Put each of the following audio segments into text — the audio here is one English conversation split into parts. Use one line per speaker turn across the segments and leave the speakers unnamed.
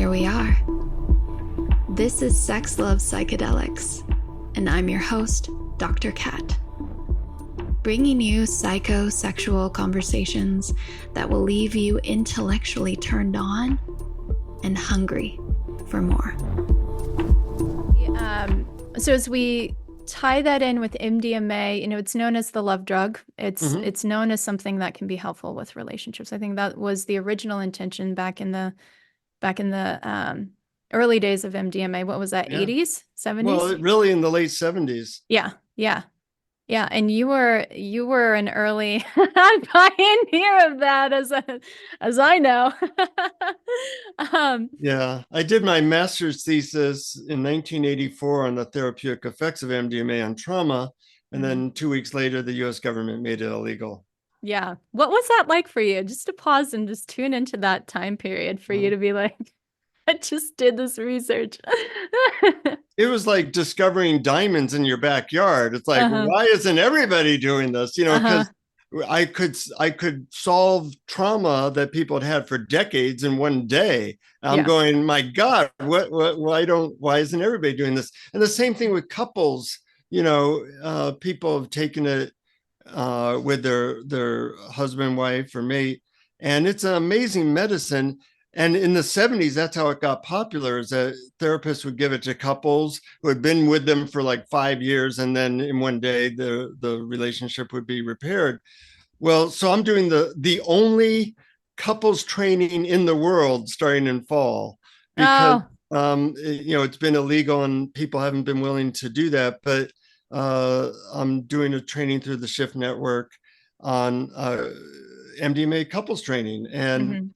here we are. This is Sex Love Psychedelics, and I'm your host, Dr. Kat. Bringing you psychosexual conversations that will leave you intellectually turned on and hungry for more.
So as we tie that in with MDMA, it's known as the love drug. It's known as something that can be helpful with relationships. I think that was the original intention back in the early days of MDMA. What was that?
Yeah.
80s, 70s?
Well, really in the late 70s.
Yeah, and you were an early pioneer of that, as I know.
Yeah, I did my master's thesis in 1984 on the therapeutic effects of MDMA on trauma, and then 2 weeks later, the U.S. government made it illegal.
Yeah, what was that like for you? Just to pause and just tune into that time period for you to be like, I just did this research.
It was like discovering diamonds in your backyard. It's like, why isn't everybody doing this? Because I could solve trauma that people had had for decades in one day. I'm going, my God, why isn't everybody doing this? And the same thing with couples. People have taken it with their husband, wife, or mate, and it's an amazing medicine. And in the 70s, that's how it got popular, is that therapists would give it to couples who had been with them for like 5 years. And then in one day, the relationship would be repaired. Well, so I'm doing the only couples training in the world starting in fall because, it's been illegal and people haven't been willing to do that. But I'm doing a training through the Shift Network on MDMA couples training. And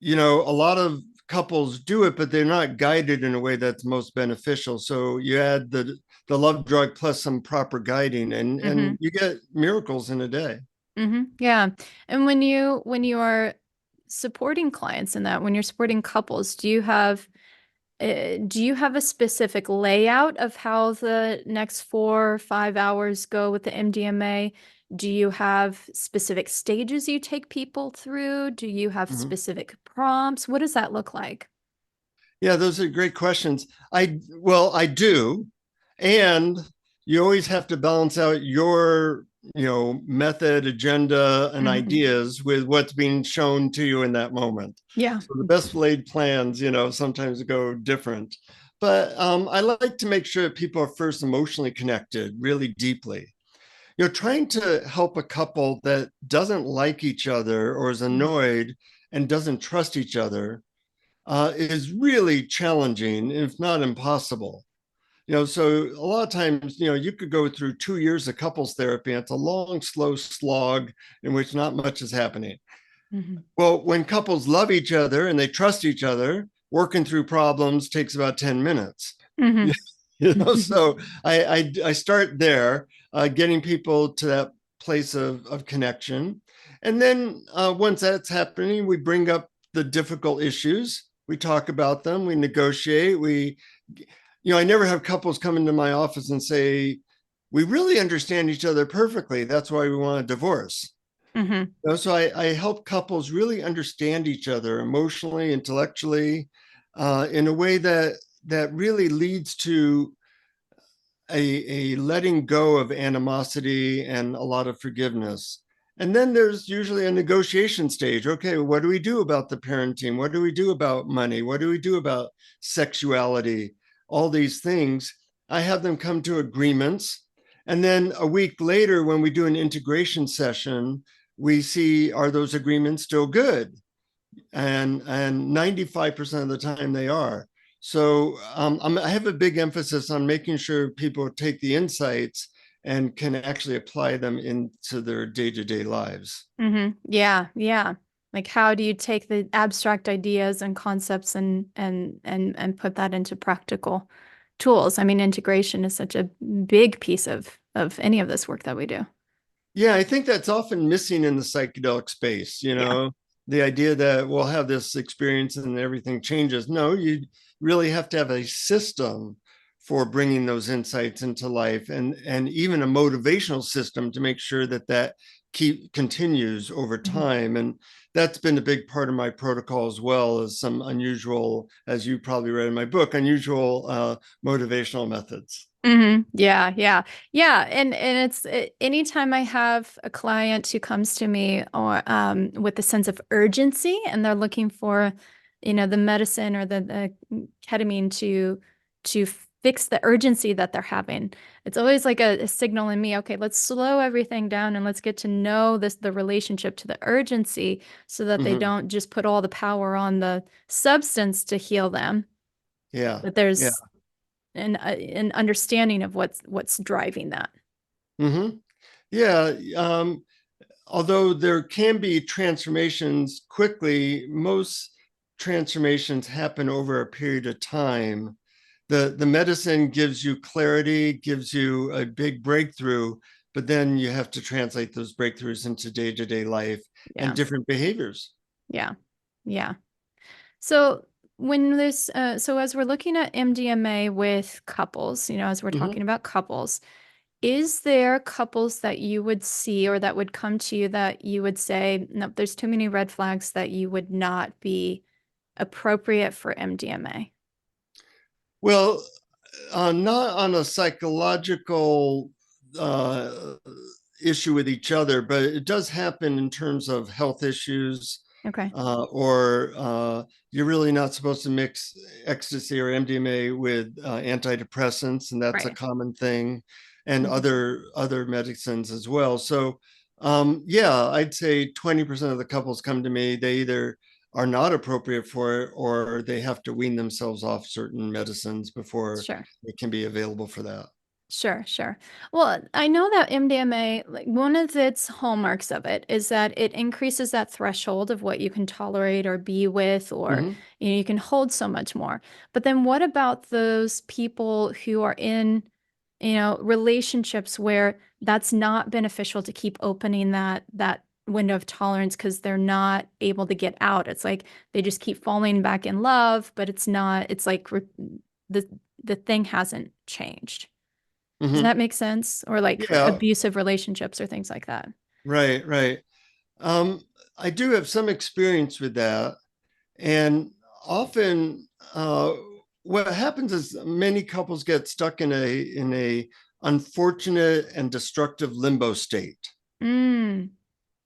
a lot of couples do it, but they're not guided in a way that's most beneficial. So you add the love drug plus some proper guiding and you get miracles in a day.
Yeah. And when you are supporting clients in that, when you're supporting couples, do you have a specific layout of how the next 4 or 5 hours go with the MDMA? Do you have specific stages you take people through? Do you have specific prompts? What does that look like?
Yeah, those are great questions. I do. And you always have to balance out your, method, agenda, and ideas with what's being shown to you in that moment.
Yeah.
So the best laid plans, sometimes go different. But I like to make sure that people are first emotionally connected really deeply. Trying to help a couple that doesn't like each other or is annoyed and doesn't trust each other is really challenging, if not impossible. So a lot of times, you could go through 2 years of couples therapy, and it's a long, slow slog in which not much is happening. Well, when couples love each other and they trust each other, working through problems takes about 10 minutes. So I start there, getting people to that place of connection. And then once that's happening, we bring up the difficult issues. We talk about them, we negotiate. I never have couples come into my office and say, we really understand each other perfectly. That's why we want a divorce. So I help couples really understand each other emotionally, intellectually, in a way that really leads to a letting go of animosity and a lot of forgiveness. And then there's usually a negotiation stage. Okay, what do we do about the parenting? What do we do about money? What do we do about sexuality? All these things. I have them come to agreements. And then a week later, when we do an integration session, we see, are those agreements still good? And 95% of the time they are. So I have a big emphasis on making sure people take the insights and can actually apply them into their day-to-day lives.
Yeah. Like, how do you take the abstract ideas and concepts and put that into practical tools? I mean, integration is such a big piece of any of this work that we do.
Yeah, I think that's often missing in the psychedelic space, the idea that we'll have this experience and everything changes. No, you really have to have a system for bringing those insights into life and even a motivational system to make sure that continues over
Mhm.
time. And that's been a big part of my protocol as well, as some unusual, as you probably read in my book, unusual motivational methods.
Yeah. And anytime I have a client who comes to me or with a sense of urgency and they're looking for, the medicine or the ketamine to fix the urgency that they're having, it's always like a signal in me. Okay, let's slow everything down and let's get to know the relationship to the urgency, so that they don't just put all the power on the substance to heal them.
Yeah.
But
Yeah.
there's an understanding of what's driving that.
Yeah. Although there can be transformations quickly, most transformations happen over a period of time. The medicine gives you clarity, gives you a big breakthrough, but then you have to translate those breakthroughs into day-to-day life and
Yeah.
different behaviors.
Yeah. So when so as we're looking at MDMA with couples, as we're talking about couples, is there couples that you would see or that would come to you that you would say, no, there's too many red flags that you would not be appropriate for MDMA?
Well, not on a psychological uh, issue with each other, but it does happen in terms of health issues,
Okay.
or you're really not supposed to mix ecstasy or MDMA with antidepressants, and that's a
Right.
common thing, and
Mhm.
other medicines as well. So yeah, I'd say 20% of the couples come to me, they either are not appropriate for it, or they have to wean themselves off certain medicines before
Sure.
it can be available for that.
Sure. Well, I know that MDMA, like one of its hallmarks of it is that it increases that threshold of what you can tolerate or be with, or
Mm-hmm.
you can hold so much more. But then what about those people who are in, relationships where that's not beneficial to keep opening that window of tolerance because they're not able to get out? It's like they just keep falling back in love, but it's like the the thing hasn't changed. Does
Mm-hmm.
that make sense? Or like
Yeah,
abusive relationships or things like that.
right. Um, I do have some experience with that. And often what happens is many couples get stuck in a unfortunate and destructive limbo state.
Mm,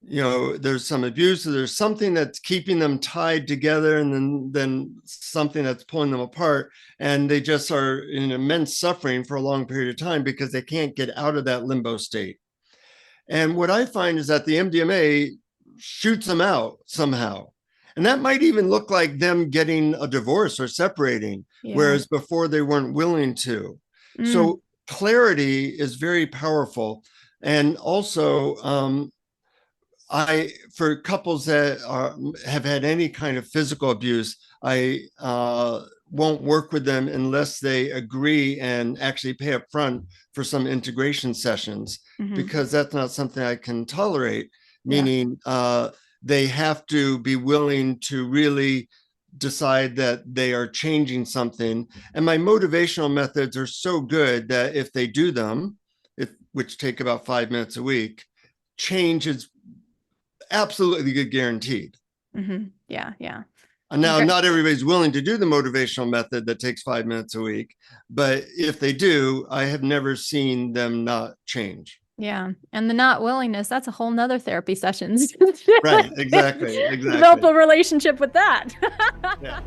There's some abuse, there's something that's keeping them tied together, and then something that's pulling them apart, and they just are in immense suffering for a long period of time because they can't get out of that limbo state. And what I find is that the MDMA shoots them out somehow. And that might even look like them getting a divorce or separating,
yeah.
whereas before they weren't willing to.
Mm,
So clarity is very powerful. And also, for couples that have had any kind of physical abuse, I won't work with them unless they agree and actually pay up front for some integration sessions,
hmm.
because that's not something I can tolerate.
Yeah.
Meaning, they have to be willing to really decide that they are changing something. And my motivational methods are so good that if they do them, which take about 5 minutes a week, change is absolutely guaranteed.
Yeah.
And
And
now, not everybody's willing to do the motivational method that takes 5 minutes a week, but if they do, I have never seen them not change.
yeah. And the not willingness, that's a whole nother therapy sessions.
Right, exactly.
Develop a relationship with that.
Yeah.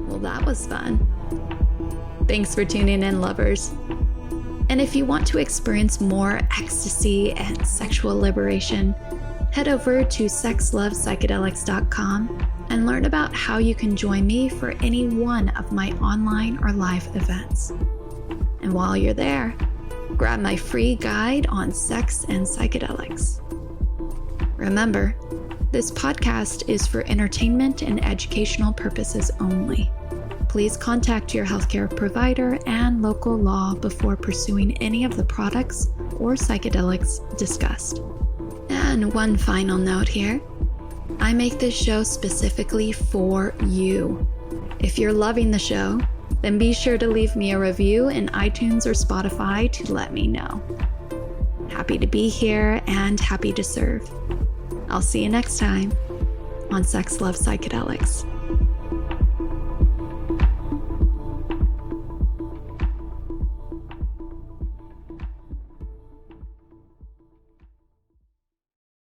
Well, that was fun. Thanks for tuning in, lovers. And if you want to experience more ecstasy and sexual liberation, head over to sexlovepsychedelics.com and learn about how you can join me for any one of my online or live events. And while you're there, grab my free guide on sex and psychedelics. Remember, this podcast is for entertainment and educational purposes only. Please contact your healthcare provider and local law before pursuing any of the products or psychedelics discussed. And one final note here. I make this show specifically for you. If you're loving the show, then be sure to leave me a review in iTunes or Spotify to let me know. Happy happy to be here and happy to serve. I'll see you next time on Sex, Love, Psychedelics.